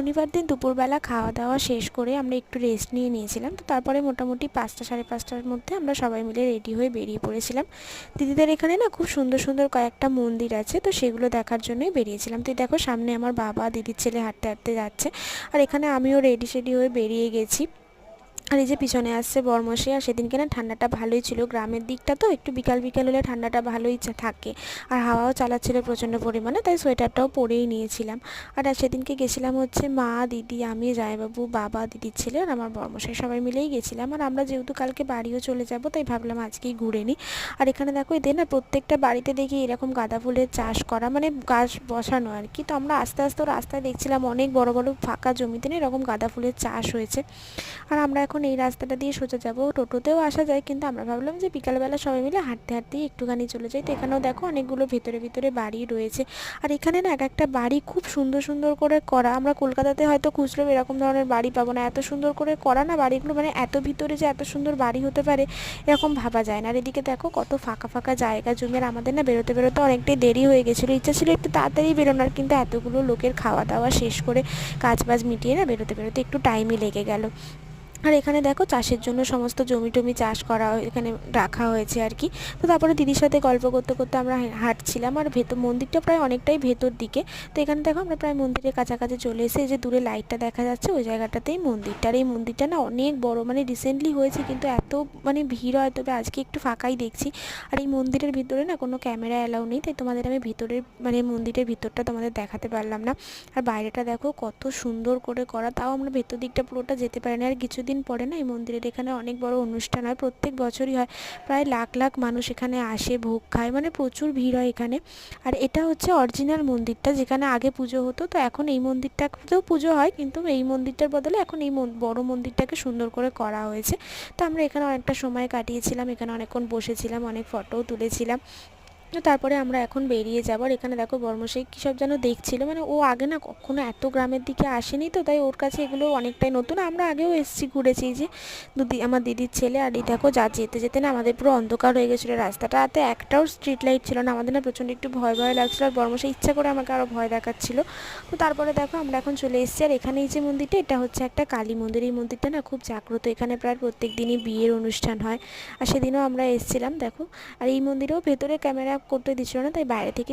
শনিবার দিন দুপুরবেলা খাওয়া দাওয়া শেষ করে আমরা একটু রেস্ট নিয়েছিলাম। তো তারপরে মোটামুটি 5টা সাড়ে 5টার মধ্যে আমরা সবাই মিলে রেডি হয়ে বেরিয়ে পড়েছিলাম। দিদিদের এখানে না খুব সুন্দর সুন্দর কয়েকটা মন্দির আছে, তো সেগুলো দেখার জন্যই বেরিয়েছিলাম। তো দেখো সামনে আমার বাবা দিদির ছেলে হাঁটতে হাঁটতে যাচ্ছে, আর এখানে আমিও রেডি সেডি হয়ে বেরিয়ে গেছি। আর এই যে পিছনে আসছে বরমশাই। আর সেদিনকে না ঠান্ডাটা ভালোই ছিল, গ্রামের দিকটা তো একটু বিকাল বিকাল হলে ঠান্ডাটা ভালোই থাকে, আর হাওয়াও চালাচ্ছিল প্রচণ্ড পরিমাণে, তাই সোয়েটারটাও পরেই নিয়েছিলাম। আর সেদিনকে গেছিলাম হচ্ছে মা, দিদি, আমি, জামাইবাবু, বাবা, দিদির ছেলে আর আমার বরমশাই সবাই মিলেই গেছিলাম। আর আমরা যেহেতু কালকে বাড়িও চলে যাব, তাই ভাবলাম আজকেই ঘুরে নিই। আর এখানে দেখো এদের না প্রত্যেকটা বাড়িতে দেখি এরকম গাঁদা ফুলের চাষ করা, মানে গাছ বসানো আর কি। তো আমরা আস্তে আস্তে রাস্তায় দেখছিলাম অনেক বড় বড় ফাঁকা জমিতে না এরকম গাঁদা ফুলের চাষ হয়েছে। আর আমরা এখন এই রাস্তাটা দিয়ে সোজা যাব, টোটোতেও আসা যায়, কিন্তু আমরা ভাবলাম যে বিকালবেলা সবাই মিলে হাঁটতে হাঁটতেই একটুখানি চলে যাই। তো এখানেও দেখো অনেকগুলো ভেতরে ভিতরে বাড়ি রয়েছে। আর এখানে না এক একটা বাড়ি খুব সুন্দর সুন্দর করে করা। আমরা কলকাতাতে হয়তো খুঁজলেও এরকম ধরনের বাড়ি পাবো না, এত সুন্দর করে করা না বাড়িগুলো, মানে এত ভিতরে যে এত সুন্দর বাড়ি হতে পারে এরকম ভাবা যায় না। আর এদিকে দেখো কত ফাঁকা ফাঁকা জায়গা জমি। আর আমাদের না বেরোতে বেরোতে অনেকটাই দেরি হয়ে গেছিলো, ইচ্ছা ছিল একটু তাড়াতাড়ি বেরোনোর, কিন্তু এতগুলো লোকের খাওয়া দাওয়া শেষ করে কাজ বাজ মিটিয়ে না বেরোতে বেরোতে একটু টাইমই লেগে গেল। আর এখানে দেখো চাষের জন্য সমস্ত জমি টমি চাষ করা এখানে রাখা হয়েছে আর কি। তো তারপরে দিদির সাথে গল্প করতে করতে আমরা হাঁটছিলাম। আর মন্দিরটা প্রায় অনেকটাই ভেতর দিকে। তো এখানে দেখো আমরা প্রায় মন্দিরের কাছাকাছি চলে এসে যে দূরে লাইটটা দেখা যাচ্ছে ওই জায়গাটাতেই মন্দিরটা। আর এই মন্দিরটা না অনেক বড়, মানে রিসেন্টলি হয়েছে, কিন্তু এত মানে ভিড় হয়, তবে আজকে একটু ফাঁকাই দেখছি। আর এই মন্দিরের ভিতরে না কোনো ক্যামেরা অ্যালাউ নেই, তাই তোমাদের আমি ভিতরের মানে মন্দিরের ভিতরটা তোমাদের দেখাতে পারলাম না। আর বাইরেটা দেখো কত সুন্দর করে করা, তাও আমরা ভেতর দিকটা পুরোটা যেতে পারি না। আর কিছুদিন পরে না এই মন্দিরের এখানে অনেক বড় অনুষ্ঠান হয়, প্রত্যেক বছরই হয়, প্রায় লাখ লাখ মানুষ এখানে আসে, ভোগ খায়, মানে প্রচুর ভিড় হয় এখানে। আর এটা হচ্ছে অরিজিনাল মন্দিরটা যেখানে আগে পুজো হতো। তো এখন এই মন্দিরটাতেও পুজো হয়, কিন্তু এই মন্দিরটার বদলে এখন এই বড় মন্দিরটাকে সুন্দর করে করা হয়েছে। তো আমরা এখানে অনেকটা সময় কাটিয়েছিলাম, এখানে অনেকক্ষণ বসেছিলাম, অনেক ফটোও তুলেছিলাম। তো তারপরে আমরা এখন বেরিয়ে যাব। আর এখানে দেখো বর্মশাই কী সব যেন দেখছিল, মানে ও আগে না কখনো এত গ্রামের দিকে আসেনি, তো তাই ওর কাছে এগুলো অনেকটাই নতুন। আমরা আগেও এসেছি, ঘুরেছি, যে আমার দিদির ছেলে। আর এই দেখো যেতে যেতে না আমাদের পুরো অন্ধকার হয়ে গেছিলো রাস্তাটাতে, একটাও স্ট্রিট লাইট ছিল না। আমাদের না প্রচণ্ড একটু ভয় ভয় লাগছিলো, আর বর্মশাই ইচ্ছা করে আমাকে আরও ভয় দেখাচ্ছিলো। তো তারপরে দেখো আমরা এখন চলে এসেছি। আর এখানে এই যে মন্দিরটা, এটা হচ্ছে একটা কালী মন্দির। এই মন্দিরটা না খুব জাগ্রত, এখানে প্রায় প্রত্যেক দিনই বিয়ের অনুষ্ঠান হয়। আর সেদিনও আমরা এসেছিলাম দেখো। আর এই মন্দিরেও ভেতরে ক্যামেরা করতে দিচ্ছিল না, তাই বাইরে থেকে